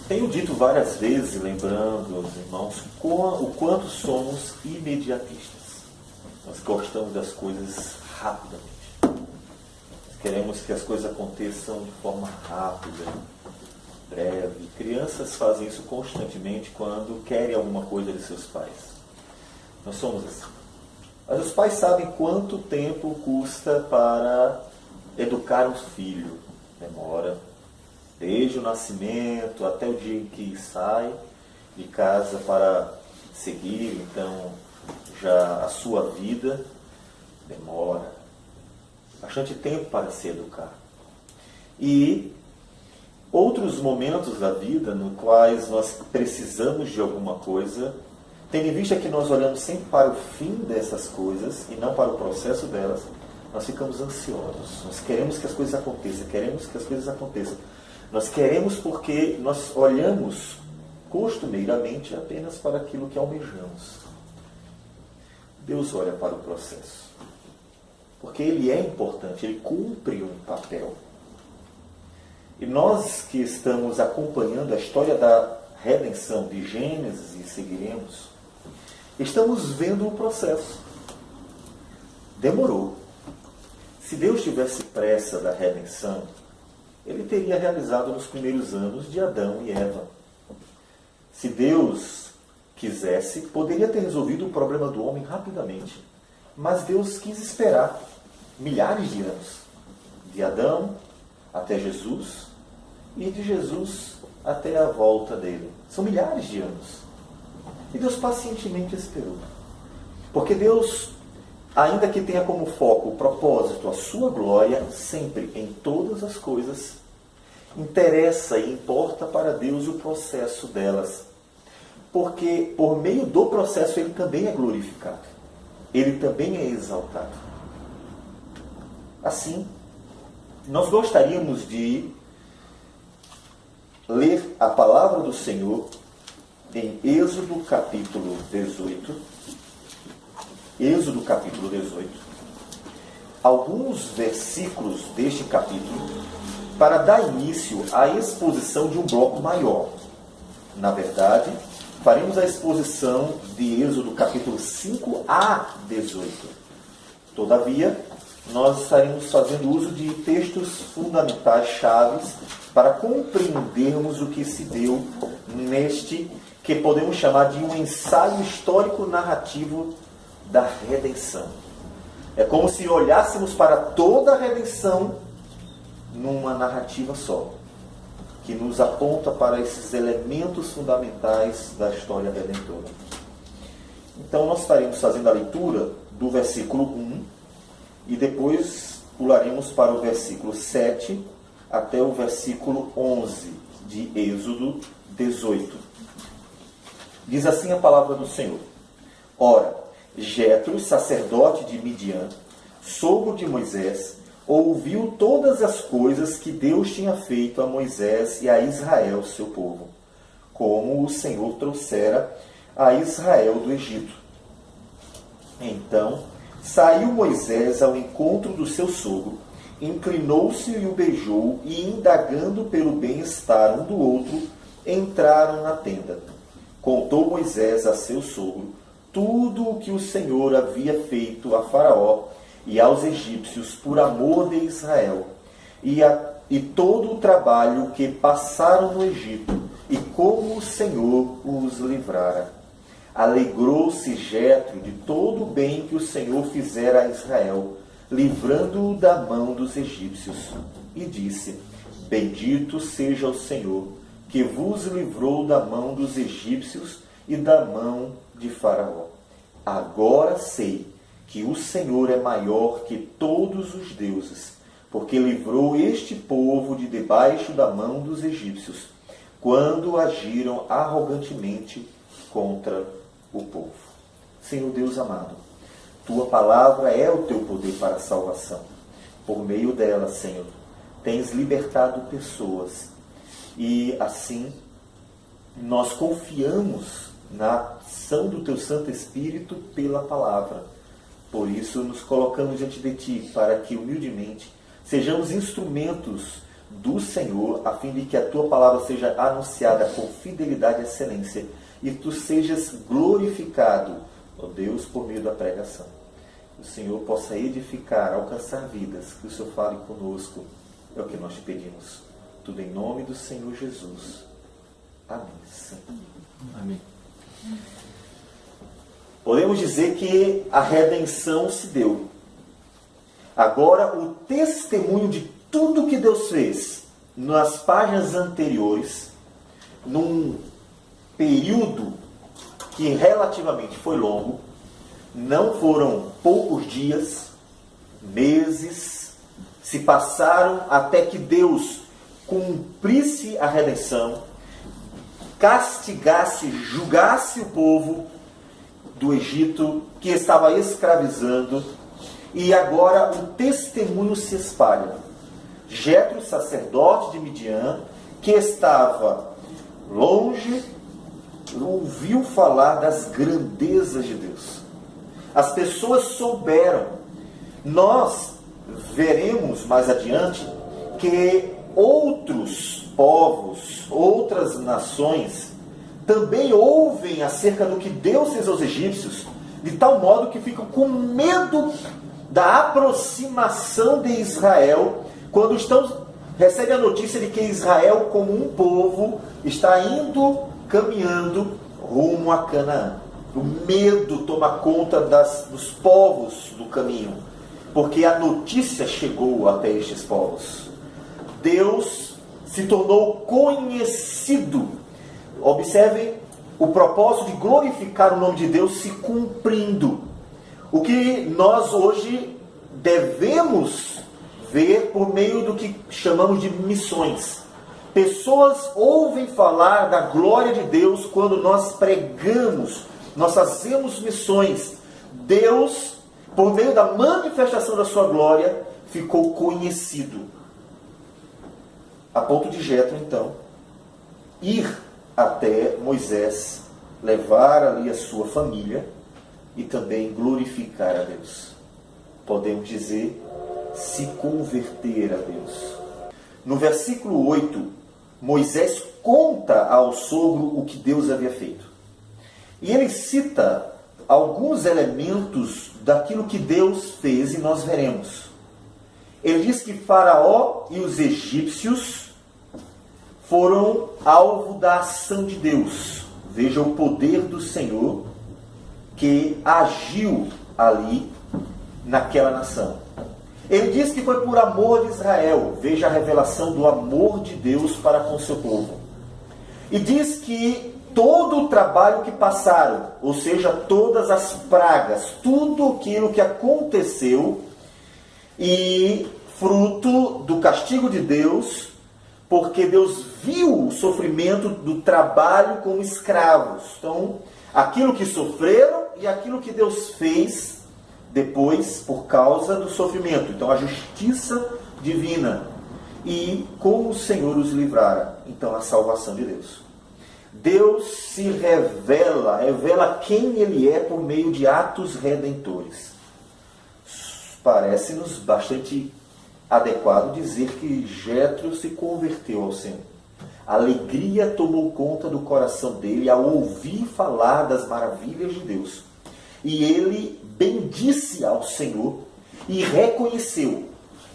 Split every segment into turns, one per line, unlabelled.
Tenho dito várias vezes, lembrando aos irmãos, o quanto somos imediatistas. Nós gostamos das coisas rapidamente. Nós queremos que as coisas aconteçam de forma rápida, breve. Crianças fazem isso constantemente quando querem alguma coisa de seus pais. Nós somos assim. Mas os pais sabem quanto tempo custa para educar um filho. Demora. Desde o nascimento até o dia em que sai de casa para seguir, então, já a sua vida, demora bastante tempo para se educar. E outros momentos da vida no quais nós precisamos de alguma coisa, tendo em vista que nós olhamos sempre para o fim dessas coisas e não para o processo delas, nós ficamos ansiosos. Nós queremos que as coisas aconteçam, Nós queremos porque nós olhamos costumeiramente apenas para aquilo que almejamos. Deus olha para o processo. Porque ele é importante, ele cumpre um papel. E nós que estamos acompanhando a história da redenção de Gênesis e seguiremos, estamos vendo o processo. Demorou. Se Deus tivesse pressa da redenção, ele teria realizado nos primeiros anos de Adão e Eva. Se Deus quisesse, poderia ter resolvido o problema do homem rapidamente. Mas Deus quis esperar milhares de anos. De Adão até Jesus e de Jesus até a volta dele. São milhares de anos. E Deus pacientemente esperou. Porque Deus, ainda que tenha como foco o propósito, a sua glória, sempre, em todas as coisas, interessa e importa para Deus o processo delas. Porque por meio do processo ele também é glorificado. Ele também é exaltado. Assim, nós gostaríamos de ler a palavra do Senhor em Êxodo capítulo 18. Êxodo capítulo 18. Alguns versículos deste capítulo para dar início à exposição de um bloco maior. Na verdade, faremos a exposição de Êxodo capítulo 5 a 18. Todavia, nós estaremos fazendo uso de textos fundamentais, chaves, para compreendermos o que se deu neste, que podemos chamar de um ensaio histórico-narrativo da redenção. É como se olhássemos para toda a redenção numa narrativa só, que nos aponta para esses elementos fundamentais da história redentora. Então nós estaremos fazendo a leitura do versículo 1 e depois pularemos para o versículo 7 até o versículo 11 de Êxodo 18. Diz assim a palavra do Senhor: Ora, Jetro, sacerdote de Midian, sogro de Moisés, ouviu todas as coisas que Deus tinha feito a Moisés e a Israel, seu povo, como o Senhor trouxera a Israel do Egito. Então saiu Moisés ao encontro do seu sogro, inclinou-se e o beijou, e, indagando pelo bem-estar um do outro, entraram na tenda. Contou Moisés a seu sogro tudo o que o Senhor havia feito a Faraó e aos egípcios por amor de Israel, e todo o trabalho que passaram no Egito, e como o Senhor os livrara. Alegrou-se Jetro de todo o bem que o Senhor fizera a Israel, livrando-o da mão dos egípcios, e disse: Bendito seja o Senhor, que vos livrou da mão dos egípcios e da mão de Faraó. Agora sei que o Senhor é maior que todos os deuses, porque livrou este povo de debaixo da mão dos egípcios, quando agiram arrogantemente contra o povo. Senhor Deus amado, Tua palavra é o Teu poder para a salvação. Por meio dela, Senhor, tens libertado pessoas. E assim, nós confiamos na ação do Teu Santo Espírito pela palavra. Por isso, nos colocamos diante de Ti, para que, humildemente, sejamos instrumentos do Senhor, a fim de que a tua palavra seja anunciada com fidelidade e excelência, e tu sejas glorificado, ó Deus, por meio da pregação. Que o Senhor possa edificar, alcançar vidas, que o Senhor fale conosco, é o que nós te pedimos. Tudo em nome do Senhor Jesus. Amém.
Amém.
Podemos dizer que a redenção se deu. Agora, o testemunho de tudo que Deus fez nas páginas anteriores, num período que relativamente foi longo, não foram poucos dias, meses, se passaram até que Deus cumprisse a redenção, castigasse, julgasse o povo do Egito que estava escravizando, e agora o testemunho se espalha. Jetro, sacerdote de Midian, que estava longe, ouviu falar das grandezas de Deus. As pessoas souberam. Nós veremos mais adiante que outros povos, outras nações, também ouvem acerca do que Deus fez aos egípcios, de tal modo que ficam com medo da aproximação de Israel, quando recebem a notícia de que Israel, como um povo, está caminhando rumo a Canaã. O medo toma conta dos povos do caminho, porque a notícia chegou até estes povos. Deus se tornou conhecido. Observem o propósito de glorificar o nome de Deus se cumprindo. O que nós hoje devemos ver por meio do que chamamos de missões. Pessoas ouvem falar da glória de Deus quando nós pregamos, nós fazemos missões. Deus, por meio da manifestação da sua glória, ficou conhecido. A ponto de Jetro, então, ir até Moisés, levar ali a sua família e também glorificar a Deus. Podemos dizer, se converter a Deus. No versículo 8, Moisés conta ao sogro o que Deus havia feito. E ele cita alguns elementos daquilo que Deus fez e nós veremos. Ele diz que Faraó e os egípcios foram alvo da ação de Deus. Veja o poder do Senhor que agiu ali naquela nação. Ele diz que foi por amor de Israel. Veja a revelação do amor de Deus para com o seu povo. E diz que todo o trabalho que passaram, ou seja, todas as pragas, tudo aquilo que aconteceu, e fruto do castigo de Deus, porque Deus viu o sofrimento do trabalho como escravos. Então, aquilo que sofreram e aquilo que Deus fez depois por causa do sofrimento. Então, a justiça divina. E como o Senhor os livrara. Então, a salvação de Deus. Deus se revela quem Ele é por meio de atos redentores. Parece-nos bastante adequado dizer que Jetro se converteu ao Senhor. A alegria tomou conta do coração dele ao ouvir falar das maravilhas de Deus. E ele bendisse ao Senhor e reconheceu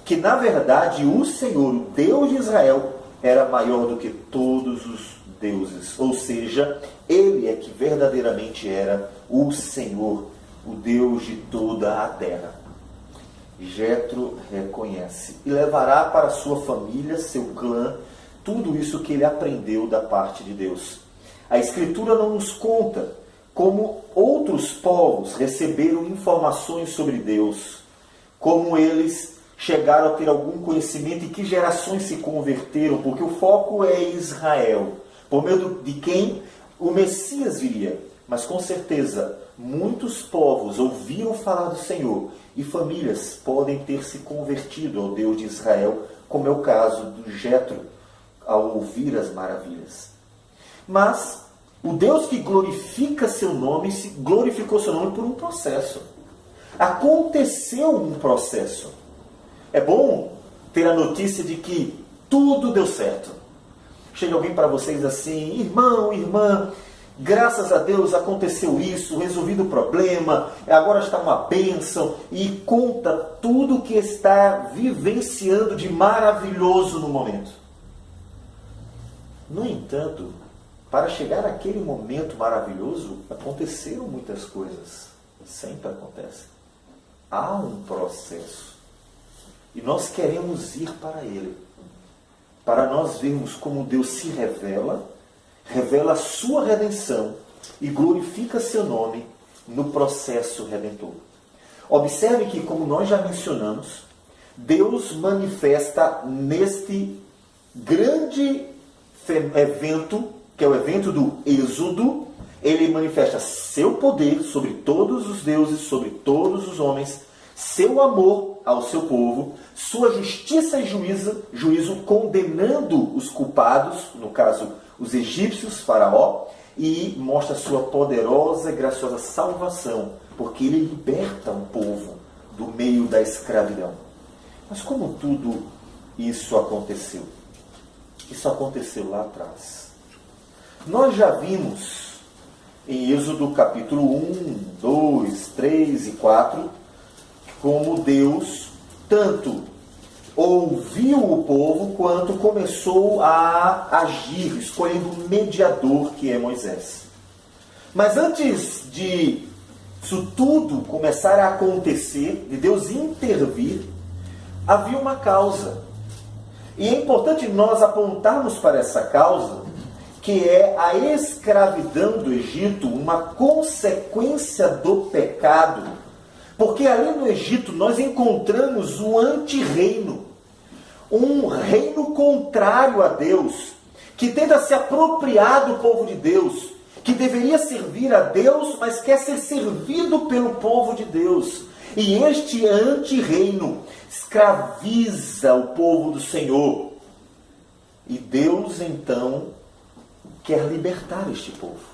que, na verdade, o Senhor, o Deus de Israel, era maior do que todos os deuses. Ou seja, ele é que verdadeiramente era o Senhor, o Deus de toda a terra. Jetro reconhece e levará para sua família, seu clã, tudo isso que ele aprendeu da parte de Deus. A Escritura não nos conta como outros povos receberam informações sobre Deus, como eles chegaram a ter algum conhecimento e que gerações se converteram, porque o foco é Israel, por meio de quem o Messias viria. Mas com certeza, muitos povos ouviram falar do Senhor e famílias podem ter se convertido ao Deus de Israel, como é o caso do Jetro, ao ouvir as maravilhas. Mas o Deus que glorifica seu nome, glorificou seu nome por um processo. Aconteceu um processo. É bom ter a notícia de que tudo deu certo. Chega alguém para vocês assim: irmão, irmã, graças a Deus aconteceu isso, resolvido o problema, agora está uma bênção, e conta tudo que está vivenciando de maravilhoso no momento. No entanto, para chegar àquele momento maravilhoso, aconteceram muitas coisas. Sempre acontece. Há um processo. E nós queremos ir para ele. Para nós vermos como Deus se revela a sua redenção e glorifica seu nome no processo redentor. Observe que, como nós já mencionamos, Deus manifesta neste grande evento, que é o evento do Êxodo, ele manifesta seu poder sobre todos os deuses, sobre todos os homens, seu amor ao seu povo, sua justiça e juízo condenando os culpados, no caso, os egípcios, Faraó, e mostra sua poderosa e graciosa salvação, porque ele liberta o povo do meio da escravidão. Mas como tudo isso aconteceu? Isso aconteceu lá atrás. Nós já vimos em Êxodo capítulo 1, 2, 3 e 4, como Deus tanto ouviu o povo quanto começou a agir, escolhendo um mediador que é Moisés. Mas antes de isso tudo começar a acontecer, de Deus intervir, havia uma causa. E é importante nós apontarmos para essa causa, que é a escravidão do Egito, uma consequência do pecado. Porque ali no Egito nós encontramos um antirreino, um reino contrário a Deus, que tenta se apropriar do povo de Deus, que deveria servir a Deus, mas quer ser servido pelo povo de Deus. E este antirreino escraviza o povo do Senhor. E Deus, então, quer libertar este povo.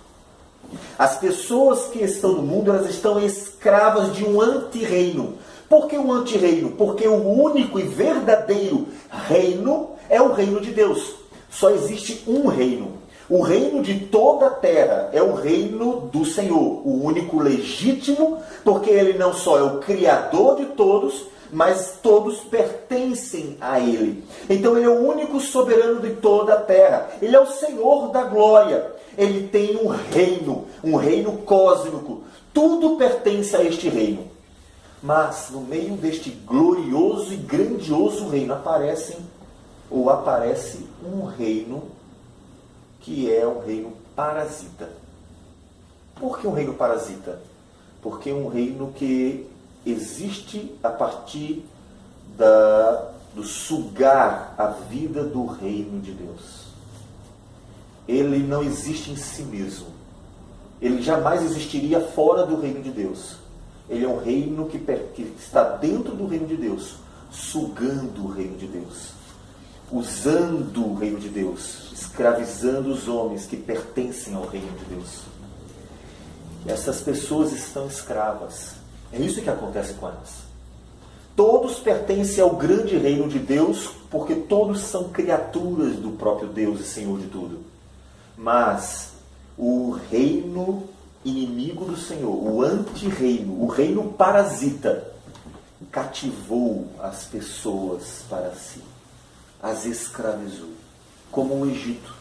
As pessoas que estão no mundo, elas estão escravas de um antirreino. Por que um antirreino? Porque o único e verdadeiro reino é o reino de Deus. Só existe um reino. O reino de toda a terra é o reino do Senhor, o único legítimo, porque ele não só é o Criador de todos, mas todos pertencem a ele. Então ele é o único soberano de toda a terra. Ele é o Senhor da glória. Ele tem um reino cósmico. Tudo pertence a este reino. Mas no meio deste glorioso e grandioso reino aparece um reino que é um reino parasita. Por que um reino parasita? Porque é um reino que existe a partir do sugar a vida do reino de Deus. Ele não existe em si mesmo. Ele jamais existiria fora do reino de Deus. Ele é um reino que está dentro do reino de Deus, sugando o reino de Deus, usando o reino de Deus, escravizando os homens que pertencem ao reino de Deus. E essas pessoas estão escravas. É isso que acontece com elas. Todos pertencem ao grande reino de Deus, porque todos são criaturas do próprio Deus e Senhor de tudo. Mas o reino inimigo do Senhor, o antirreino, o reino parasita, cativou as pessoas para si, as escravizou, como o Egito,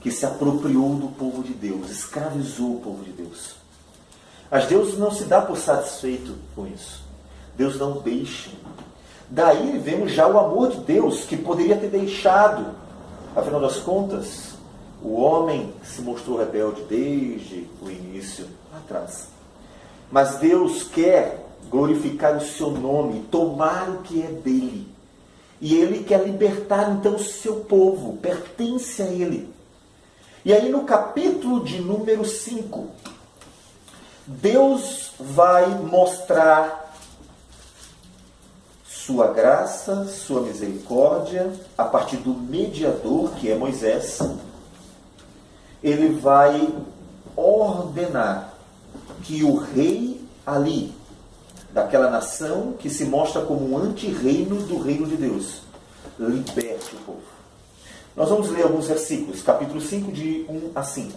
que se apropriou do povo de Deus, escravizou o povo de Deus. Mas Deus não se dá por satisfeito com isso. Deus não deixa. Daí vemos já o amor de Deus, que poderia ter deixado. Afinal das contas, o homem se mostrou rebelde desde o início, lá atrás. Mas Deus quer glorificar o seu nome, tomar o que é dele. E ele quer libertar então o seu povo, pertence a ele. E aí no capítulo de número 5, Deus vai mostrar sua graça, sua misericórdia, a partir do mediador, que é Moisés. Ele vai ordenar que o rei ali, daquela nação que se mostra como um antirreino do reino de Deus, liberte o povo. Nós vamos ler alguns versículos, capítulo 5, de 1 a 5.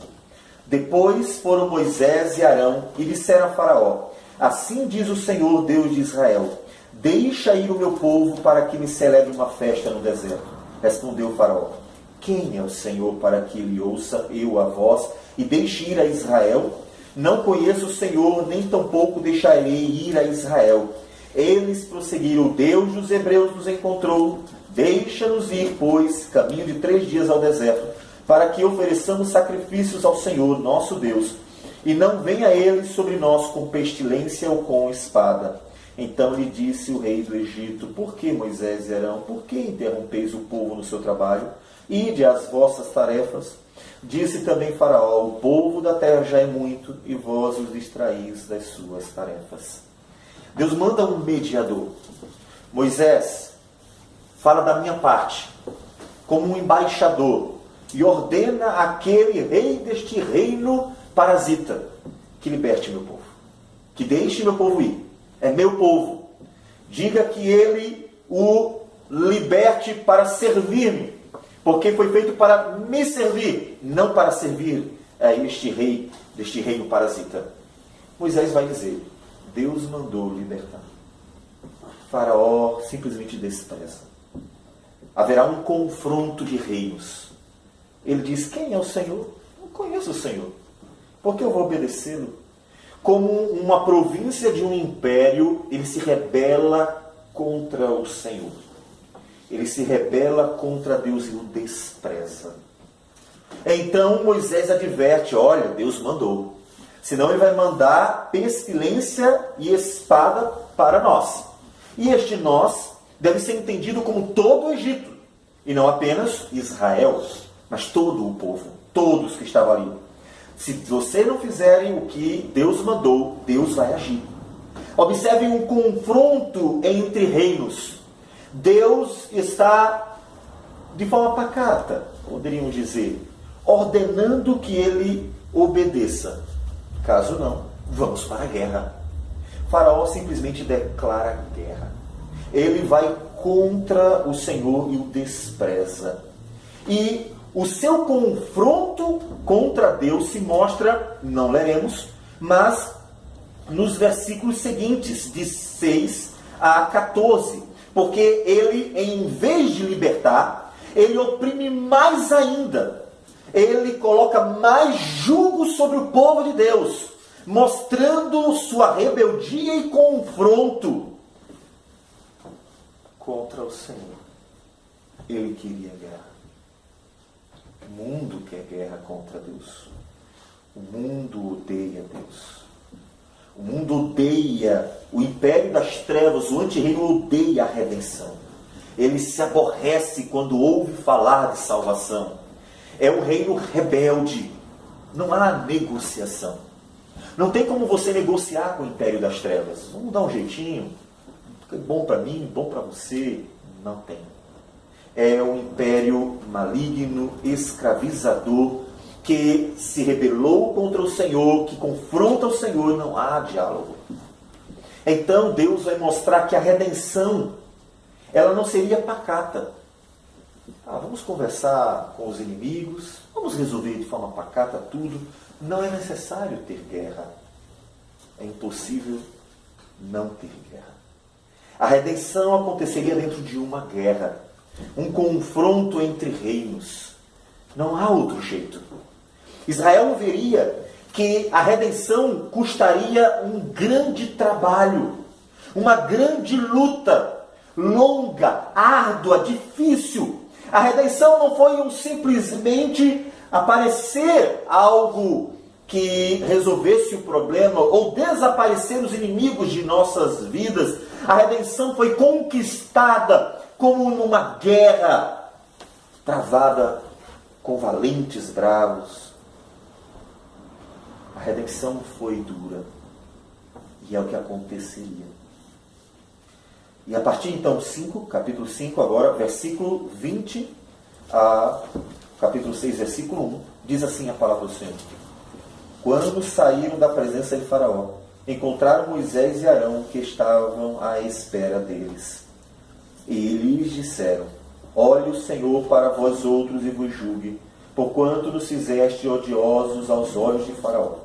Depois foram Moisés e Arão e disseram a Faraó: assim diz o Senhor Deus de Israel: deixa ir o meu povo para que me celebre uma festa no deserto. Respondeu o Faraó: quem é o Senhor para que ele ouça eu a voz e deixe ir a Israel? Não conheço o Senhor, nem tampouco deixarei ir a Israel. Eles prosseguiram: o Deus dos hebreus nos encontrou. Deixa-nos ir, pois, caminho de 3 dias ao deserto, para que ofereçamos sacrifícios ao Senhor, nosso Deus, e não venha ele sobre nós com pestilência ou com espada. Então lhe disse o rei do Egito: por que, Moisés e Arão, por que interrompeis o povo no seu trabalho? Ide às vossas tarefas. Disse também Faraó: o povo da terra já é muito, e vós os distraís das suas tarefas. Deus manda um mediador. Moisés, fala da minha parte, como um embaixador, e ordena àquele rei deste reino parasita que liberte meu povo, que deixe meu povo ir. É meu povo. Diga que ele o liberte para servir-me, porque foi feito para me servir, não para servir a este rei deste reino parasita. Moisés vai dizer: Deus mandou libertar. Faraó simplesmente despreza. Haverá um confronto de reinos. Ele diz: quem é o Senhor? Não conheço o Senhor. Por que eu vou obedecê-lo? Como uma província de um império, ele se rebela contra o Senhor. Ele se rebela contra Deus e o despreza. Então Moisés adverte: olha, Deus mandou. Senão ele vai mandar pestilência e espada para nós. E este nós deve ser entendido como todo o Egito. E não apenas Israel, mas todo o povo. Todos que estavam ali. Se vocês não fizerem o que Deus mandou, Deus vai agir. Observem um confronto entre reinos. Deus está, de forma pacata, poderíamos dizer, ordenando que ele obedeça. Caso não, vamos para a guerra. Faraó simplesmente declara guerra. Ele vai contra o Senhor e o despreza. E o seu confronto contra Deus se mostra, não leremos, mas nos versículos seguintes, de 6 a 14. Porque ele, em vez de libertar, ele oprime mais ainda. Ele coloca mais jugo sobre o povo de Deus, mostrando sua rebeldia e confronto contra o Senhor. Ele queria guerra. O mundo quer guerra contra Deus. O mundo odeia Deus. O mundo odeia o império das trevas, o antirreino odeia a redenção. Ele se aborrece quando ouve falar de salvação. É um reino rebelde. Não há negociação. Não tem como você negociar com o império das trevas. Vamos dar um jeitinho. Bom para mim, bom para você. Não tem. É um império maligno, escravizador, que se rebelou contra o Senhor, que confronta o Senhor. Não há diálogo. Então Deus vai mostrar que a redenção, ela não seria pacata. Vamos conversar com os inimigos, vamos resolver de forma pacata tudo. Não é necessário ter guerra. É impossível não ter guerra. A redenção aconteceria dentro de uma guerra. Um confronto entre reinos. Não há outro jeito. Israel veria que a redenção custaria um grande trabalho, uma grande luta, longa, árdua, difícil. A redenção não foi simplesmente aparecer algo que resolvesse o problema ou desaparecer os inimigos de nossas vidas. A redenção foi conquistada como numa guerra travada com valentes bravos. A redenção foi dura. E é o que aconteceria. E a partir então, capítulo 5 agora, versículo 20 a capítulo 6, versículo 1, diz assim a palavra do Senhor. Quando saíram da presença de Faraó, encontraram Moisés e Arão, que estavam à espera deles. E lhes disseram: olhe o Senhor para vós outros e vos julgue, porquanto nos fizeste odiosos aos olhos de Faraó,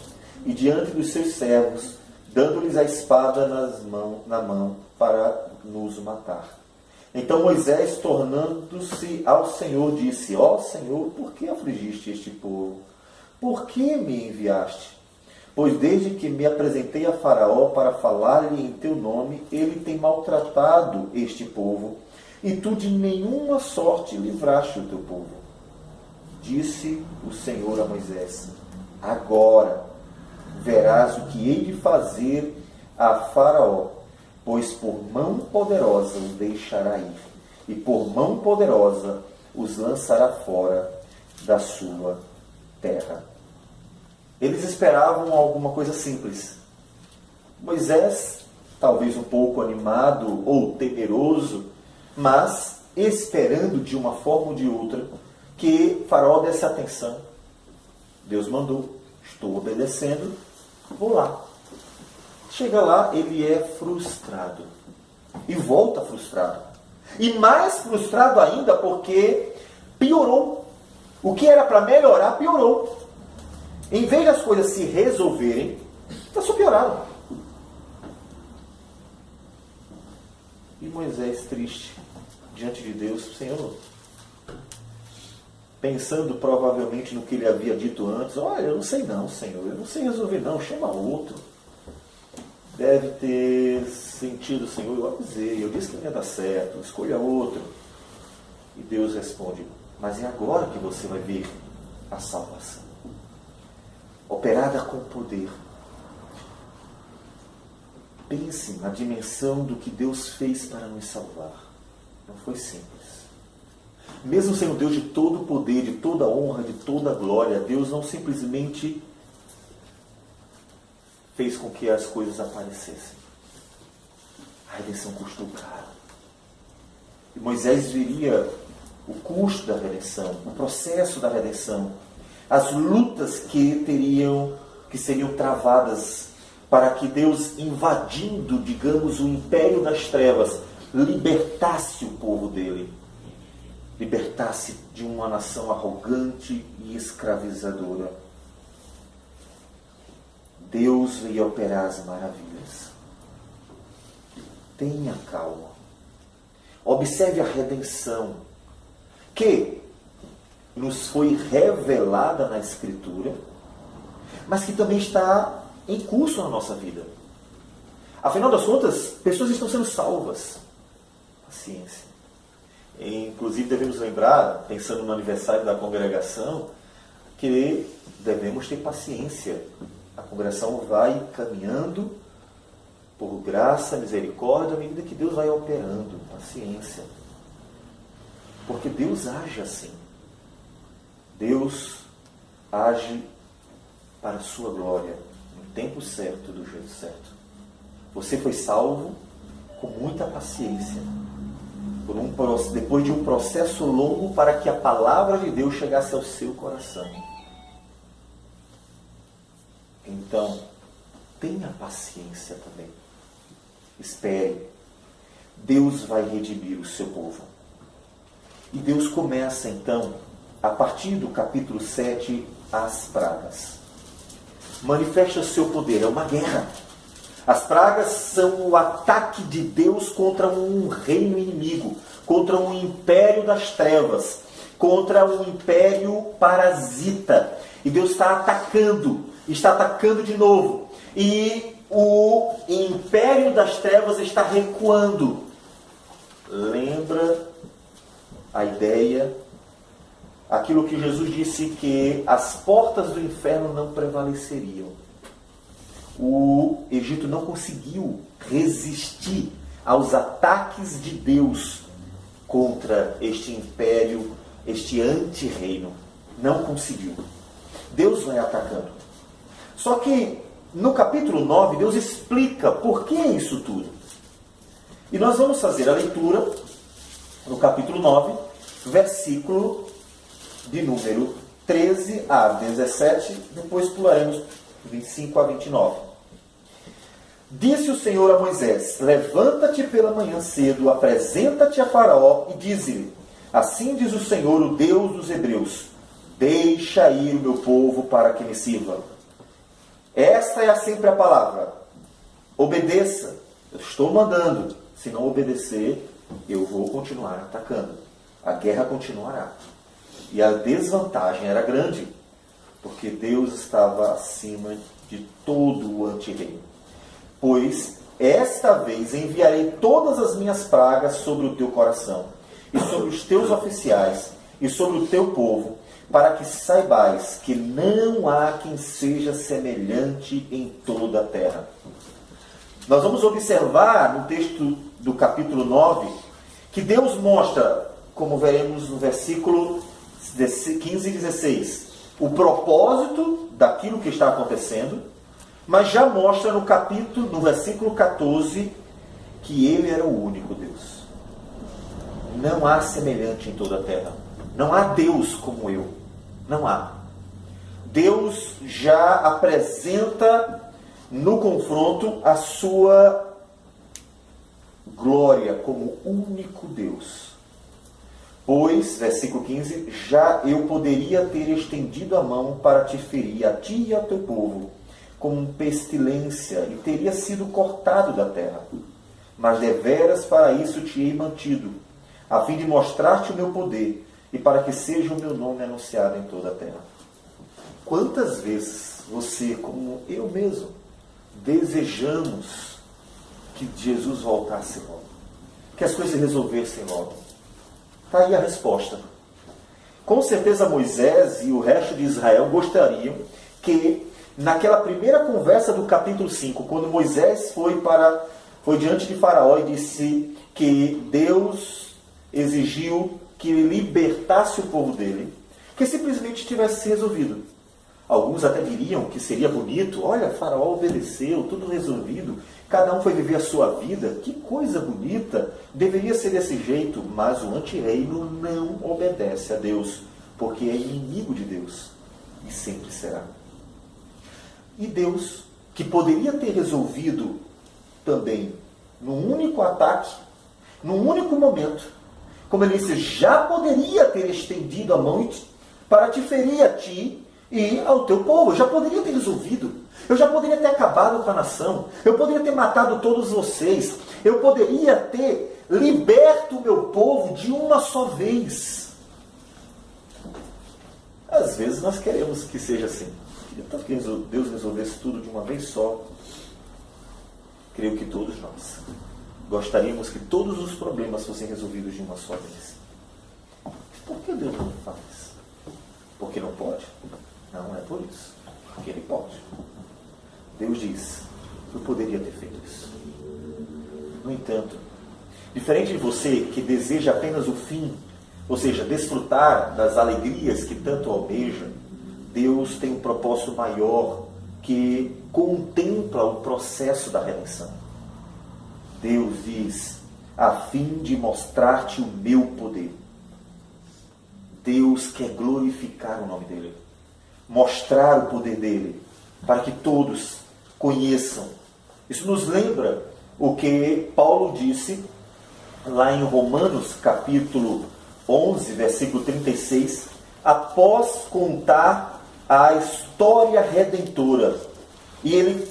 e diante dos seus servos, dando-lhes a espada na mão para nos matar. Então Moisés, tornando-se ao Senhor, disse: Ó Senhor, por que afligiste este povo? Por que me enviaste? Pois desde que me apresentei a Faraó para falar-lhe em teu nome, ele tem maltratado este povo, e tu de nenhuma sorte livraste o teu povo. Disse o Senhor a Moisés: agora verás o que hei de fazer a Faraó, pois por mão poderosa os deixará ir, e por mão poderosa os lançará fora da sua terra. Eles esperavam alguma coisa simples. Moisés, talvez um pouco animado ou temeroso, mas esperando de uma forma ou de outra que Faraó desse atenção. Deus mandou, estou obedecendo, vou lá. Chega lá, ele é frustrado. E volta frustrado. E mais frustrado ainda porque piorou. O que era para melhorar, piorou. Em vez das coisas se resolverem, só pioraram. E Moisés, triste, diante de Deus: Senhor, pensando provavelmente no que ele havia dito antes: olha, eu não sei não, Senhor, eu não sei resolver não, chama outro. Deve ter sentido: Senhor, eu avisei, eu disse que não ia dar certo, escolha outro. E Deus responde: mas é agora que você vai ver a salvação, operada com poder. Pense na dimensão do que Deus fez para nos salvar. Não foi simples. Mesmo sendo Deus de todo o poder, de toda a honra, de toda a glória, Deus não simplesmente fez com que as coisas aparecessem. A redenção custou caro. E Moisés veria o custo da redenção, o processo da redenção, as lutas que seriam travadas para que Deus, invadindo, digamos, o império das trevas, libertasse o povo dele, libertasse de uma nação arrogante e escravizadora. Deus veio operar as maravilhas. Tenha calma. Observe a redenção que nos foi revelada na Escritura, mas que também está em curso na nossa vida. Afinal das contas, pessoas estão sendo salvas. Paciência. Inclusive, devemos lembrar, pensando no aniversário da congregação, que devemos ter paciência. A congregação vai caminhando por graça, misericórdia, à medida que Deus vai operando. Paciência. Porque Deus age assim. Deus age para a sua glória, no tempo certo, do jeito certo. Você foi salvo com muita paciência, depois de um processo longo para que a palavra de Deus chegasse ao seu coração. Então, tenha paciência também. Espere. Deus vai redimir o seu povo. E Deus começa então, a partir do capítulo 7, as pragas. Manifesta o seu poder, é uma guerra. As pragas são o ataque de Deus contra um reino inimigo, contra um império das trevas, contra um império parasita. E Deus está atacando de novo. E o império das trevas está recuando. Lembra a ideia, aquilo que Jesus disse, que as portas do inferno não prevaleceriam. O Egito não conseguiu resistir aos ataques de Deus contra este império, este anti-reino. Não conseguiu. Deus vai atacando. Só que no capítulo 9, Deus explica por que isso tudo. E nós vamos fazer a leitura no capítulo 9, versículo de número 13 a 17, depois pularemos 25 a 29. Disse o Senhor a Moisés: levanta-te pela manhã cedo, apresenta-te a Faraó e dize-lhe: Assim diz o Senhor, o Deus dos Hebreus: deixa ir o meu povo para que me sirva. Esta é sempre a palavra. Obedeça. Eu estou mandando. Se não obedecer, eu vou continuar atacando. A guerra continuará. E a desvantagem era grande, porque Deus estava acima de todo o antirreino. Pois esta vez enviarei todas as minhas pragas sobre o teu coração, e sobre os teus oficiais, e sobre o teu povo, para que saibais que não há quem seja semelhante em toda a terra. Nós vamos observar no texto do capítulo 9, que Deus mostra, como veremos no versículo 15 e 16, o propósito daquilo que está acontecendo, mas já mostra no versículo 14, que Ele era o único Deus. Não há semelhante em toda a terra. Não há Deus como eu. Não há. Deus já apresenta no confronto a sua glória como único Deus. Pois, versículo 15, já eu poderia ter estendido a mão para te ferir, a ti e ao teu povo, como pestilência, e teria sido cortado da terra. Mas deveras para isso te hei mantido, a fim de mostrar-te o meu poder, e para que seja o meu nome anunciado em toda a terra. Quantas vezes você, como eu mesmo, desejamos que Jesus voltasse logo, que as coisas se resolvessem logo? Está aí a resposta. Com certeza Moisés e o resto de Israel gostariam que, naquela primeira conversa do capítulo 5, quando Moisés foi diante de Faraó e disse que Deus exigiu que ele libertasse o povo dele, que simplesmente tivesse resolvido. Alguns até diriam que seria bonito: olha, Faraó obedeceu, tudo resolvido, cada um foi viver a sua vida, que coisa bonita, deveria ser desse jeito. Mas o antirreino não obedece a Deus, porque é inimigo de Deus, e sempre será. E Deus, que poderia ter resolvido também num único ataque, num único momento, como ele disse, já poderia ter estendido a mão para te ferir a ti e ao teu povo. Eu já poderia ter resolvido. Eu já poderia ter acabado com a nação. Eu poderia ter matado todos vocês. Eu poderia ter liberto o meu povo de uma só vez. Às vezes nós queremos que seja assim. Queria tanto que Deus resolvesse tudo de uma vez só. Creio que todos nós gostaríamos que todos os problemas fossem resolvidos de uma só vez. Por que Deus não faz? Porque não pode? Não é por isso. Porque Ele pode. Deus diz: eu poderia ter feito isso. No entanto, diferente de você que deseja apenas o fim, ou seja, desfrutar das alegrias que tanto almeja, Deus tem um propósito maior que contempla o processo da redenção. Deus diz: a fim de mostrar-te o meu poder. Deus quer glorificar o nome dEle, mostrar o poder dEle, para que todos conheçam. Isso nos lembra o que Paulo disse lá em Romanos, capítulo 11, versículo 36, após contar a história redentora. E ele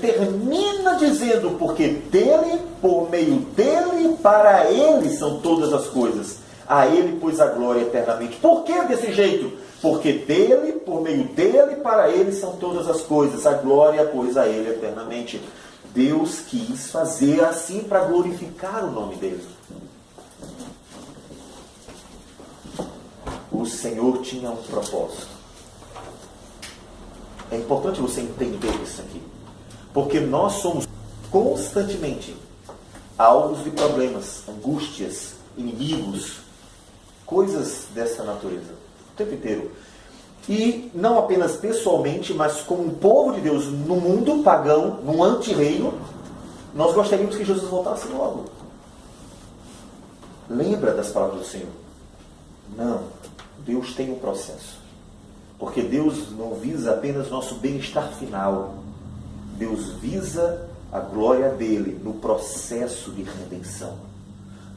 termina dizendo: porque dele, por meio dele, para ele são todas as coisas. A ele, pois, a glória eternamente. Por que desse jeito? Porque dele, por meio dele, para ele são todas as coisas. A glória, pois, a ele eternamente. Deus quis fazer assim para glorificar o nome dele. O Senhor tinha um propósito. É importante você entender isso aqui. Porque nós somos constantemente alvos de problemas, angústias, inimigos, coisas dessa natureza, o tempo inteiro. E não apenas pessoalmente, mas como um povo de Deus no mundo pagão, num antirreino, nós gostaríamos que Jesus voltasse logo. Lembra das palavras do Senhor? Não. Deus tem um processo. Porque Deus não visa apenas nosso bem-estar final. Deus visa a glória dele no processo de redenção.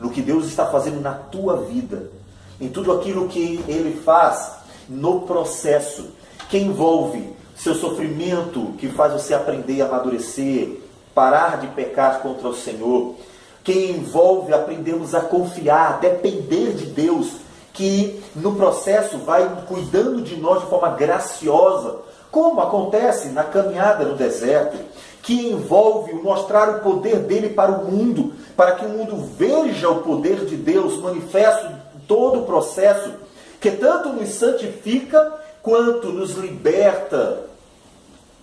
no que Deus está fazendo na tua vida, em tudo aquilo que Ele faz no processo, que envolve seu sofrimento, que faz você aprender a amadurecer, parar de pecar contra o Senhor, que envolve aprendermos a confiar, depender de Deus, que no processo vai cuidando de nós de forma graciosa, como acontece na caminhada no deserto, que envolve mostrar o poder dele para o mundo, para que o mundo veja o poder de Deus manifesto em todo o processo, que tanto nos santifica, quanto nos liberta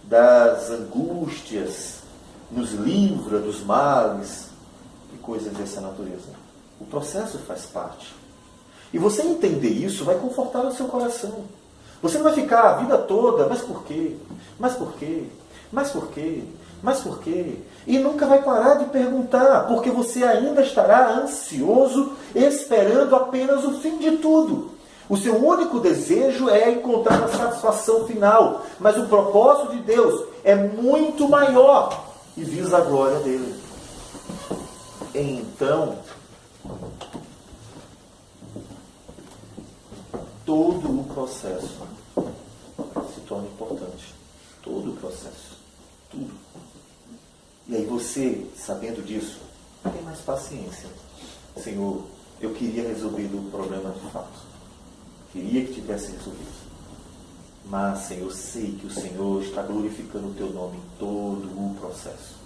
das angústias, nos livra dos males e coisas dessa natureza. O processo faz parte. E você entender isso vai confortar o seu coração. Você não vai ficar a vida toda, mas por quê? Mas por quê? Mas por quê? Mas por quê? E nunca vai parar de perguntar, porque você ainda estará ansioso, esperando apenas o fim de tudo. O seu único desejo é encontrar a satisfação final, mas o propósito de Deus é muito maior e visa a glória dele. Então, todo o processo se torna importante. Todo o processo. Tudo. E aí você, sabendo disso, tem mais paciência. Senhor, eu queria resolver o problema de fato. Queria que tivesse resolvido. Mas, Senhor, eu sei que o Senhor está glorificando o Teu nome em todo o processo.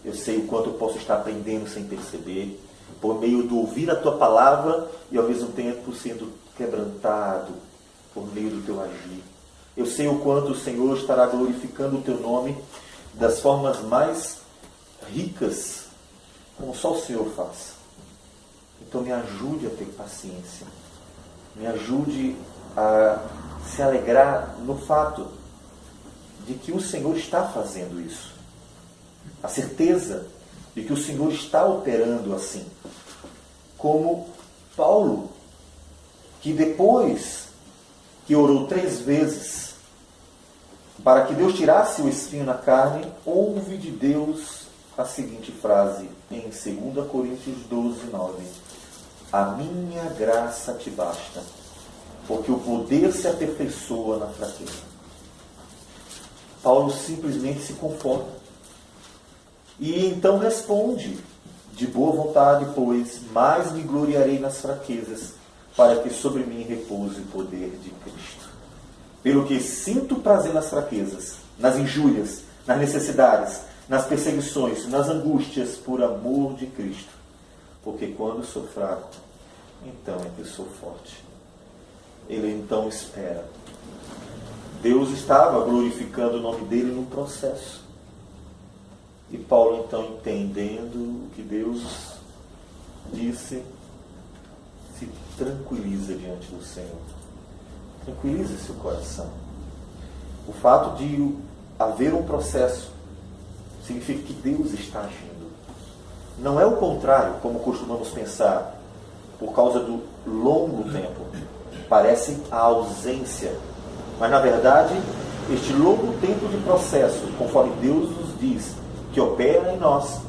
Eu sei o quanto eu posso estar aprendendo sem perceber, por meio de ouvir a Tua palavra e ao mesmo tempo sendo quebrantado por meio do Teu agir. Eu sei o quanto o Senhor estará glorificando o Teu nome das formas mais ricas, como só o Senhor faz. Então me ajude a ter paciência. Me ajude a se alegrar no fato de que o Senhor está fazendo isso. A certeza de que o Senhor está operando assim. Como Paulo, que depois que orou 3 vezes para que Deus tirasse o espinho na carne, ouve de Deus a seguinte frase em 2 Coríntios 12, 9. A minha graça te basta, porque o poder se aperfeiçoa na fraqueza. Paulo simplesmente se conforta. E então responde, de boa vontade, pois, mais me gloriarei nas fraquezas, para que sobre mim repouse o poder de Cristo. Pelo que sinto prazer nas fraquezas, nas injúrias, nas necessidades, nas perseguições, nas angústias, por amor de Cristo. Porque quando sou fraco, então é que sou forte. Ele então espera. Deus estava glorificando o nome dele no processo. E Paulo então, entendendo o que Deus disse, se tranquiliza diante do Senhor. Tranquiliza seu coração. O fato de haver um processo significa que Deus está agindo. Não é o contrário, como costumamos pensar, por causa do longo tempo. Parece a ausência. Mas, na verdade, este longo tempo de processo, conforme Deus nos diz, que opera em nós,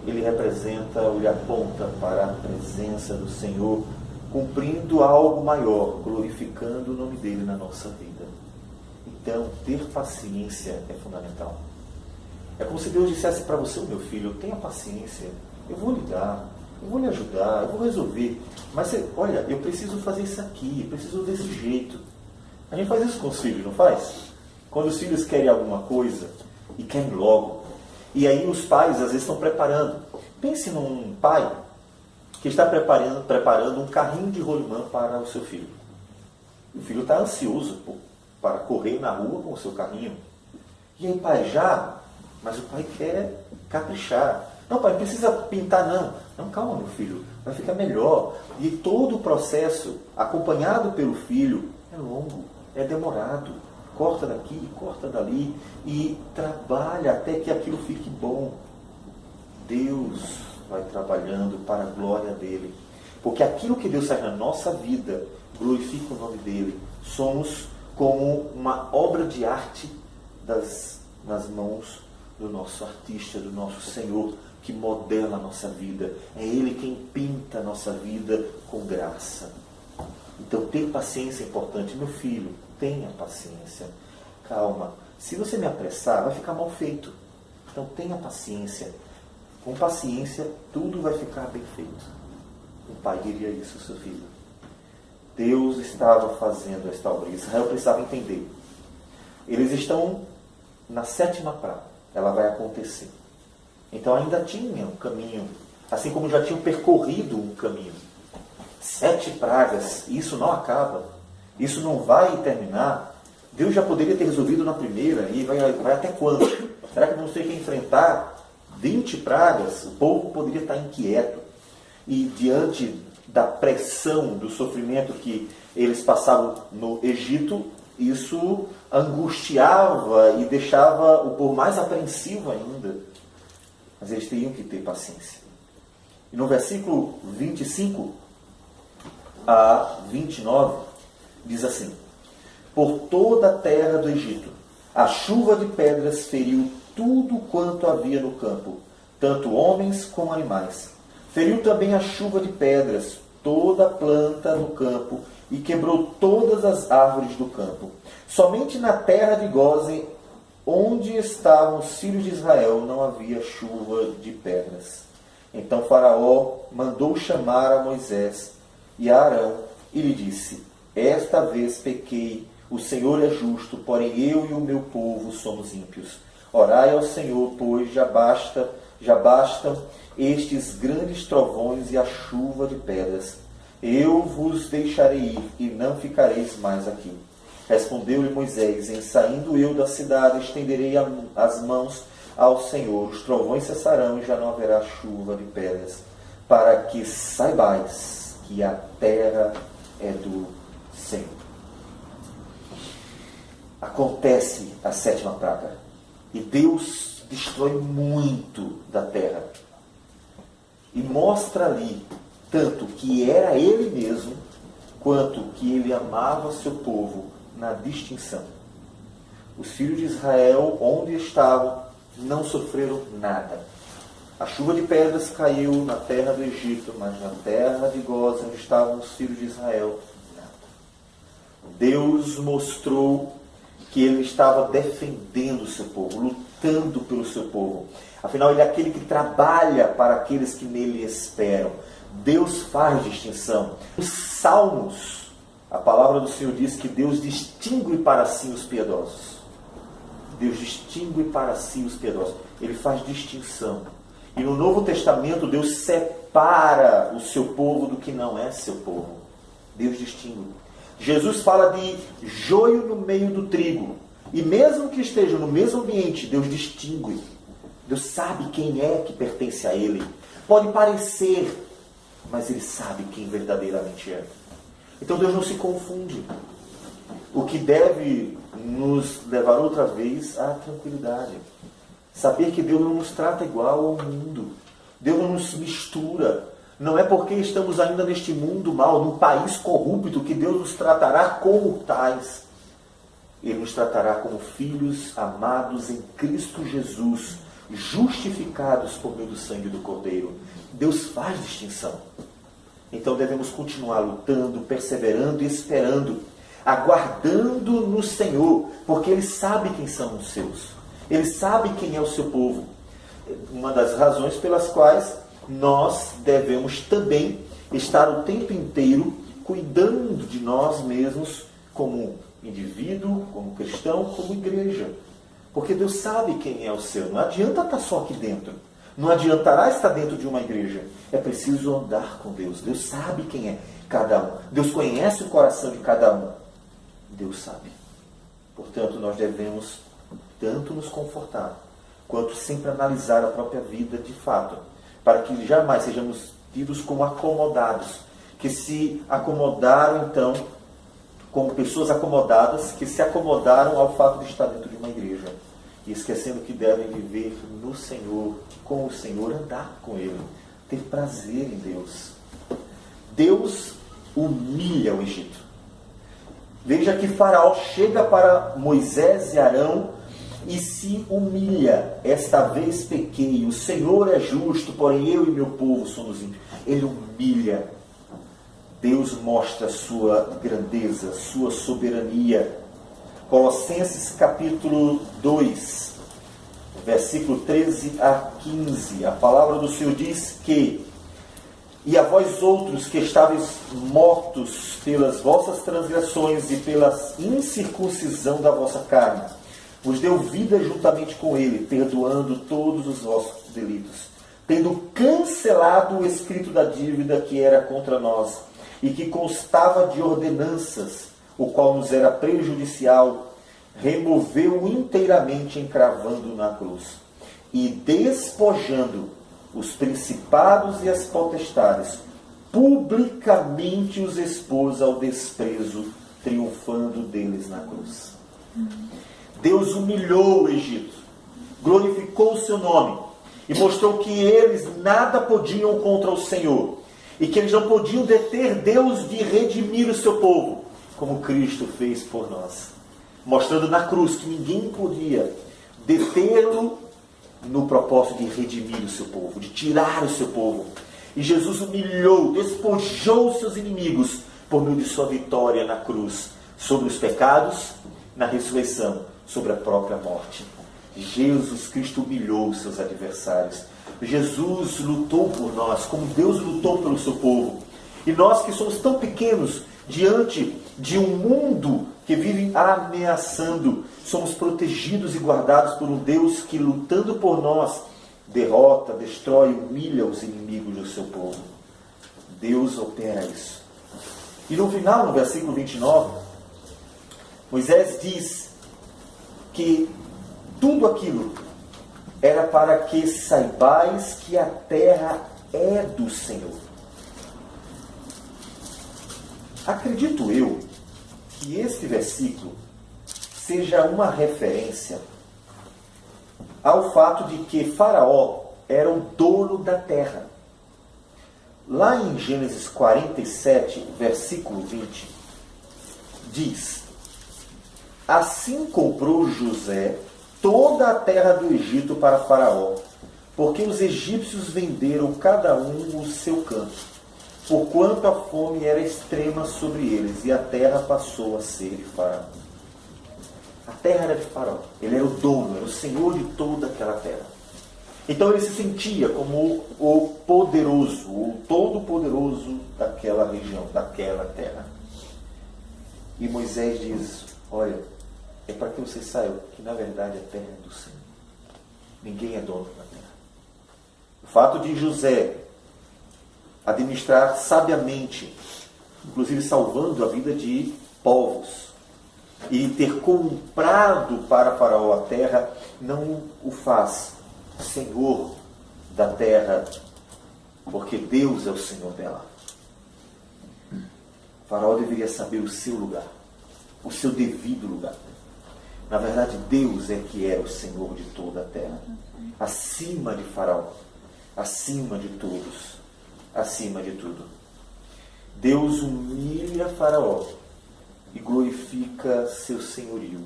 ele representa, ele aponta para a presença do Senhor, cumprindo algo maior, glorificando o nome dele na nossa vida. Então, ter paciência é fundamental. É como se Deus dissesse para você: meu filho, tenha paciência, eu vou lhe dar, eu vou lhe ajudar, eu vou resolver. Mas, olha, eu preciso fazer isso aqui, eu preciso desse jeito. A gente faz isso com os filhos, não faz? Quando os filhos querem alguma coisa e querem logo. E aí os pais, às vezes, estão preparando. Pense num pai que está preparando um carrinho de rolimã para o seu filho. O filho está ansioso para correr na rua com o seu carrinho. E aí, pai, mas o pai quer caprichar. Não, pai, não precisa pintar, não. Não, calma, meu filho, vai ficar melhor. E todo o processo, acompanhado pelo filho, é longo, é demorado. Corta daqui, corta dali e trabalha até que aquilo fique bom. Deus vai trabalhando para a glória dele. Porque aquilo que Deus faz na nossa vida glorifica o nome dele. Somos como uma obra de arte nas mãos do nosso artista, do nosso Senhor, que modela a nossa vida. É Ele quem pinta a nossa vida com graça. Então, ter paciência é importante. Meu filho, tenha paciência. Calma. Se você me apressar, vai ficar mal feito. Então, tenha paciência. Com paciência, tudo vai ficar bem feito. Um pai diria isso, seu filho. Deus estava fazendo esta obra. Israel precisava entender. Eles estão na 7ª praga. Ela vai acontecer. Então, ainda tinha um caminho. Assim como já tinham percorrido um caminho. 7 pragas, isso não acaba, isso não vai terminar. Deus já poderia ter resolvido na primeira, e vai até quando? Será que vamos ter que enfrentar 20 pragas? O povo poderia estar inquieto. E diante da pressão, do sofrimento que eles passavam no Egito, isso angustiava e deixava o povo mais apreensivo ainda. Mas eles teriam que ter paciência. E no versículo 25 a 29, diz assim: por toda a terra do Egito, a chuva de pedras feriu tudo quanto havia no campo, tanto homens como animais. Feriu também a chuva de pedras toda a planta no campo e quebrou todas as árvores do campo. Somente na terra de Gósen, onde estavam os filhos de Israel, não havia chuva de pedras. Então Faraó mandou chamar a Moisés e a Arão, e lhe disse: esta vez pequei, o Senhor é justo, porém eu e o meu povo somos ímpios. Orai ao Senhor, pois já bastam estes grandes trovões e a chuva de pedras. Eu vos deixarei ir, e não ficareis mais aqui. Respondeu-lhe Moisés: em saindo eu da cidade, estenderei as mãos ao Senhor, os trovões cessarão e já não haverá chuva de pedras, para que saibais que a terra é do Senhor. Acontece a 7ª praga. E Deus destrói muito da terra. E mostra ali, tanto que era Ele mesmo, quanto que Ele amava seu povo na distinção. Os filhos de Israel, onde estavam, não sofreram nada. A chuva de pedras caiu na terra do Egito, mas na terra de Gósen, onde estavam os filhos de Israel, nada. Deus mostrou que Ele estava defendendo o seu povo, lutando pelo seu povo. Afinal, Ele é aquele que trabalha para aqueles que nele esperam. Deus faz distinção. Os Salmos, a palavra do Senhor diz que Deus distingue para si os piedosos. Deus distingue para si os piedosos. Ele faz distinção. E no Novo Testamento, Deus separa o seu povo do que não é seu povo. Deus distingue. Jesus fala de joio no meio do trigo. E mesmo que esteja no mesmo ambiente, Deus distingue. Deus sabe quem é que pertence a Ele. Pode parecer, mas Ele sabe quem verdadeiramente é. Então Deus não se confunde. O que deve nos levar outra vez à tranquilidade. Saber que Deus não nos trata igual ao mundo. Deus não nos mistura. Não é porque estamos ainda neste mundo mal, num país corrupto, que Deus nos tratará como tais. Ele nos tratará como filhos amados em Cristo Jesus, justificados por meio do sangue do Cordeiro. Deus faz distinção. Então devemos continuar lutando, perseverando e esperando, aguardando no Senhor, porque Ele sabe quem são os seus. Ele sabe quem é o seu povo. Uma das razões pelas quais nós devemos também estar o tempo inteiro cuidando de nós mesmos como indivíduo, como cristão, como igreja. Porque Deus sabe quem é o seu. Não adianta estar só aqui dentro. Não adiantará estar dentro de uma igreja. É preciso andar com Deus. Deus sabe quem é cada um. Deus conhece o coração de cada um. Deus sabe. Portanto, nós devemos tanto nos confortar, quanto sempre analisar a própria vida de fato, para que jamais sejamos tidos como acomodados, que se acomodaram então, como pessoas acomodadas, que se acomodaram ao fato de estar dentro de uma igreja, e esquecendo que devem viver no Senhor, com o Senhor, andar com Ele, ter prazer em Deus. Deus humilha o Egito. Veja que Faraó chega para Moisés e Arão e se humilha. Esta vez pequei, o Senhor é justo, porém eu e meu povo somos ímpios. Ele humilha. Deus mostra a sua grandeza, sua soberania. Colossenses capítulo 2, versículo 13 a 15. A palavra do Senhor diz que: e a vós outros que estáveis mortos pelas vossas transgressões e pela incircuncisão da vossa carne, vos deu vida juntamente com ele, perdoando todos os vossos delitos, tendo cancelado o escrito da dívida que era contra nós, e que constava de ordenanças, o qual nos era prejudicial, removeu inteiramente, encravando na cruz, e despojando os principados e as potestades, publicamente os expôs ao desprezo, triunfando deles na cruz. Deus humilhou o Egito, glorificou o seu nome e mostrou que eles nada podiam contra o Senhor e que eles não podiam deter Deus de redimir o seu povo, como Cristo fez por nós, mostrando na cruz que ninguém podia detê-lo no propósito de redimir o seu povo, de tirar o seu povo. E Jesus humilhou, despojou os seus inimigos por meio de sua vitória na cruz, sobre os pecados, na ressurreição, sobre a própria morte. Jesus Cristo humilhou os seus adversários. Jesus lutou por nós, como Deus lutou pelo seu povo. E nós que somos tão pequenos diante de um mundo que vive ameaçando, somos protegidos e guardados por um Deus que, lutando por nós, derrota, destrói, humilha os inimigos do seu povo. Deus opera isso. E no final, no versículo 29, Moisés diz que tudo aquilo era para que saibais que a terra é do Senhor. Acredito eu que este versículo seja uma referência ao fato de que Faraó era o dono da terra. Lá em Gênesis 47, versículo 20, diz: assim comprou José toda a terra do Egito para Faraó, porque os egípcios venderam cada um o seu canto, porquanto a fome era extrema sobre eles, e a terra passou a ser de Faraó. A terra era de Faraó. Ele era o dono, era o senhor de toda aquela terra. Então ele se sentia como o poderoso, o todo-poderoso daquela região, daquela terra. E Moisés diz: olha, é para que vocês saibam que na verdade a terra é do Senhor. Ninguém é dono da terra. O fato de José administrar sabiamente, inclusive salvando a vida de povos, e ter comprado para Faraó a terra, não o faz senhor da terra, porque Deus é o senhor dela. Faraó deveria saber o seu lugar, o seu devido lugar. Na verdade, Deus é que é o senhor de toda a terra, acima de Faraó, acima de todos, acima de tudo. Deus humilha Faraó e glorifica seu senhorio.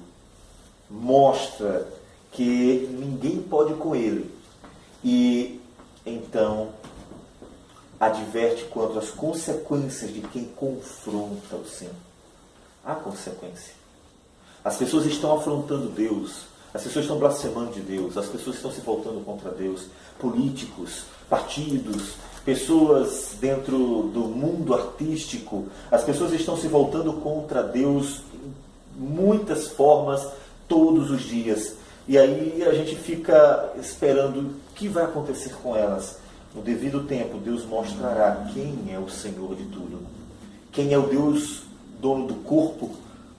Mostra que ninguém pode com ele. E então adverte quanto às consequências de quem confronta o Senhor. Há consequência. As pessoas estão afrontando Deus. As pessoas estão blasfemando de Deus. As pessoas estão se voltando contra Deus. Políticos, partidos, pessoas dentro do mundo artístico, as pessoas estão se voltando contra Deus em muitas formas, todos os dias. E aí a gente fica esperando o que vai acontecer com elas. No devido tempo, Deus mostrará quem é o Senhor de tudo. Quem é o Deus dono do corpo.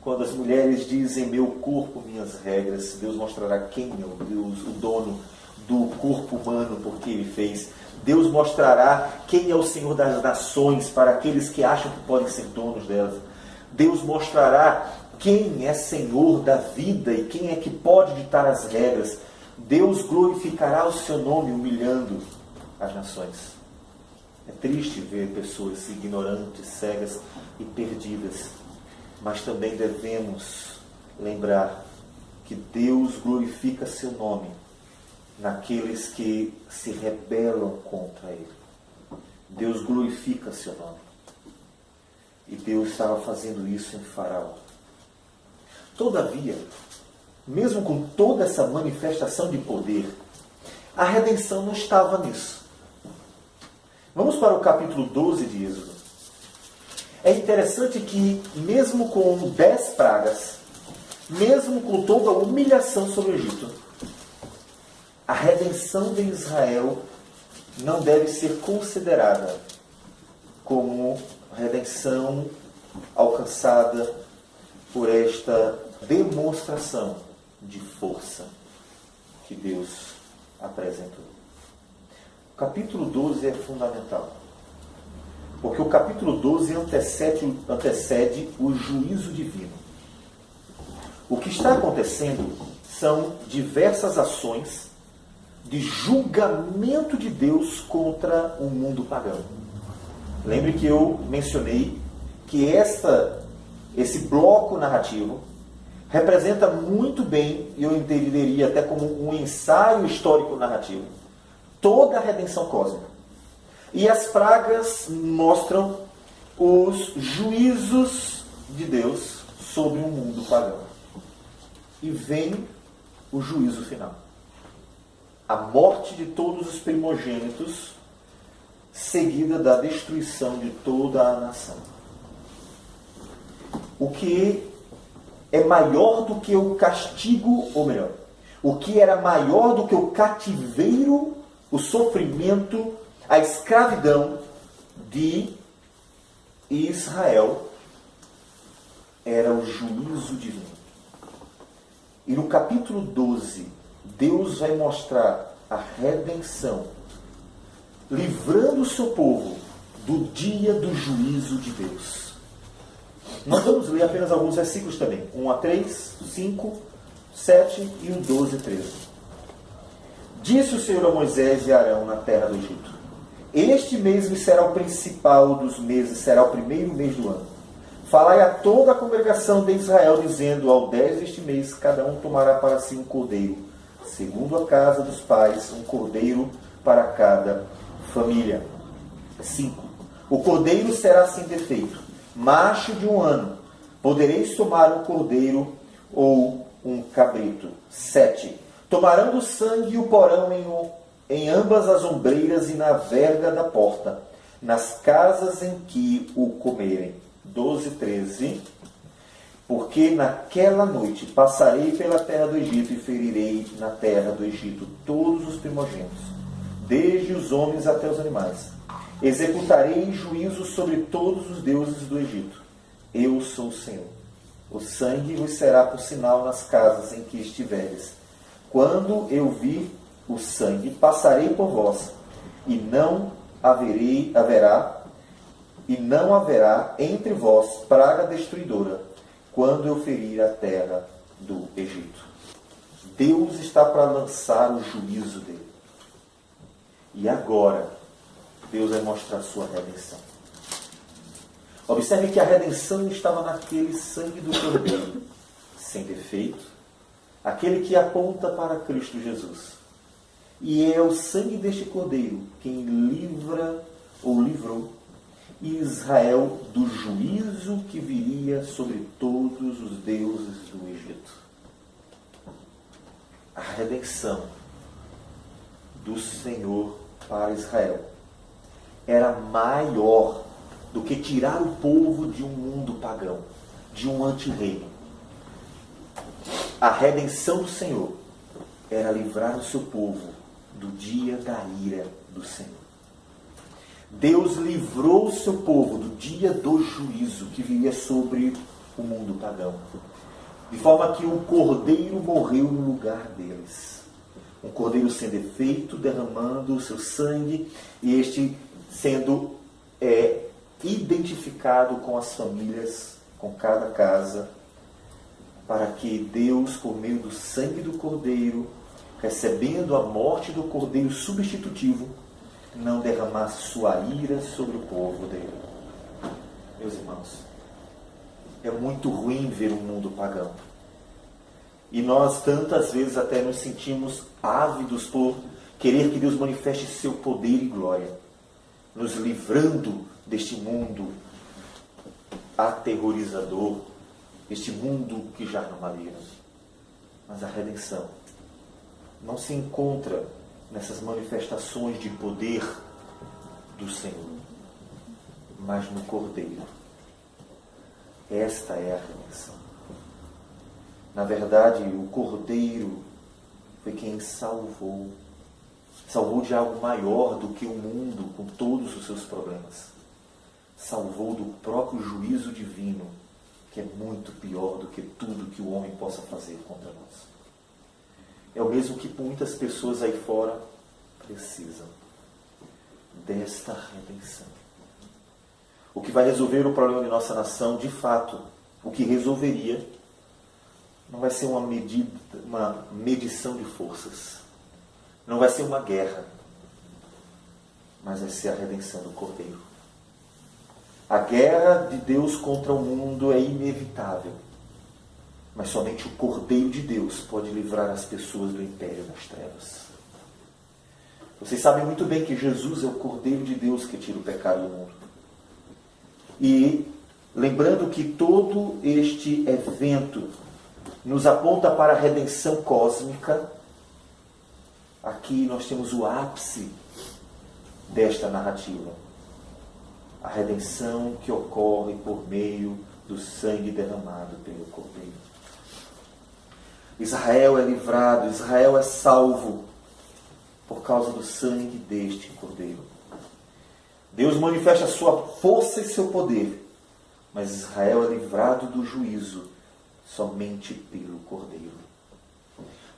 Quando as mulheres dizem meu corpo, minhas regras, Deus mostrará quem é o Deus, o dono do corpo humano, porque Ele fez. Deus mostrará quem é o Senhor das nações para aqueles que acham que podem ser donos delas. Deus mostrará quem é Senhor da vida e quem é que pode ditar as regras. Deus glorificará o seu nome humilhando as nações. É triste ver pessoas ignorantes, cegas e perdidas. Mas também devemos lembrar que Deus glorifica seu nome naqueles que se rebelam contra ele. Deus glorifica seu nome. E Deus estava fazendo isso em Faraó. Todavia, mesmo com toda essa manifestação de poder, a redenção não estava nisso. Vamos para o capítulo 12 de Êxodo. É interessante que, mesmo com 10 pragas, mesmo com toda a humilhação sobre o Egito, a redenção de Israel não deve ser considerada como redenção alcançada por esta demonstração de força que Deus apresentou. O capítulo 12 é fundamental, porque o capítulo 12 antecede o juízo divino. O que está acontecendo são diversas ações de julgamento de Deus contra o mundo pagão. Lembre que eu mencionei que esse bloco narrativo representa muito bem, e eu entenderia até como um ensaio histórico narrativo, toda a redenção cósmica. E as pragas mostram os juízos de Deus sobre o mundo pagão. E vem o juízo final. A morte de todos os primogênitos, seguida da destruição de toda a nação. O que é maior do que o castigo, ou melhor, o que era maior do que o cativeiro, o sofrimento, a escravidão de Israel, era o juízo divino. E no capítulo 12, Deus vai mostrar a redenção, livrando o seu povo do dia do juízo de Deus. Nós vamos ler apenas alguns versículos também. 1-3, 5, 7 e o 12, 13. Disse o Senhor a Moisés e a Arão na terra do Egito: Este mês lhe será o principal dos meses, será o primeiro mês do ano. Falai a toda a congregação de Israel, dizendo: Ao 10 deste mês, cada um tomará para si um cordeiro, segundo a casa dos pais, um cordeiro para cada família. 5. O cordeiro será sem defeito, macho de 1 ano. Podereis tomar um cordeiro ou um cabrito. 7. Tomarão do sangue e o porão em ambas as ombreiras e na verga da porta, nas casas em que o comerem. 12, 13. Porque naquela noite passarei pela terra do Egito e ferirei na terra do Egito todos os primogênitos, desde os homens até os animais. Executarei juízo sobre todos os deuses do Egito. Eu sou o Senhor. O sangue vos será por sinal nas casas em que estiveres. Quando eu vir o sangue, passarei por vós, e não haverá entre vós praga destruidora, quando eu ferir a terra do Egito. Deus está para lançar o juízo dele. E agora, Deus vai mostrar sua redenção. Observe que a redenção estava naquele sangue do Cordeiro, sem defeito, aquele que aponta para Cristo Jesus. E é o sangue deste Cordeiro quem livra ou livrou Israel do juízo que viria sobre todos os deuses do Egito. A redenção do Senhor para Israel era maior do que tirar o povo de um mundo pagão, de um antirreino. A redenção do Senhor era livrar o seu povo do dia da ira do Senhor. Deus livrou o seu povo do dia do juízo que viria sobre o mundo pagão, de forma que um cordeiro morreu no lugar deles. Um cordeiro sem defeito, derramando o seu sangue, e este sendo identificado com as famílias, com cada casa, para que Deus, por meio do sangue do cordeiro, recebendo a morte do cordeiro substitutivo, não derramasse sua ira sobre o povo dele. Meus irmãos, é muito ruim ver um mundo pagão. E nós tantas vezes até nos sentimos ávidos por querer que Deus manifeste seu poder e glória, nos livrando deste mundo aterrorizador, este mundo que já não madeira. Mas a redenção não se encontra nessas manifestações de poder do Senhor, mas no Cordeiro. Esta é a redenção. Na verdade, o Cordeiro foi quem salvou de algo maior do que o mundo com todos os seus problemas. Salvou do próprio juízo divino, que é muito pior do que tudo que o homem possa fazer contra nós. É o mesmo que muitas pessoas aí fora precisam desta redenção. O que vai resolver o problema de nossa nação, de fato, o que resolveria, não vai ser uma medição de forças. Não vai ser uma guerra, mas vai ser a redenção do Cordeiro. A guerra de Deus contra o mundo é inevitável, mas somente o Cordeiro de Deus pode livrar as pessoas do império das trevas. Vocês sabem muito bem que Jesus é o Cordeiro de Deus que tira o pecado do mundo. E lembrando que todo este evento nos aponta para a redenção cósmica, aqui nós temos o ápice desta narrativa. A redenção que ocorre por meio do sangue derramado pelo Cordeiro. Israel é livrado, Israel é salvo por causa do sangue deste Cordeiro. Deus manifesta a sua força e seu poder, mas Israel é livrado do juízo somente pelo Cordeiro.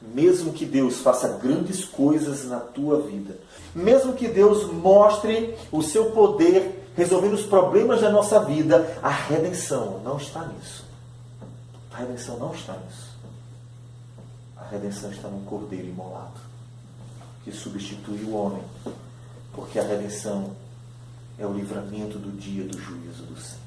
Mesmo que Deus faça grandes coisas na tua vida, mesmo que Deus mostre o seu poder resolvendo os problemas da nossa vida, a redenção não está nisso. A redenção não está nisso. A redenção está num Cordeiro imolado, que substitui o homem, porque a redenção é o livramento do dia do juízo do Senhor.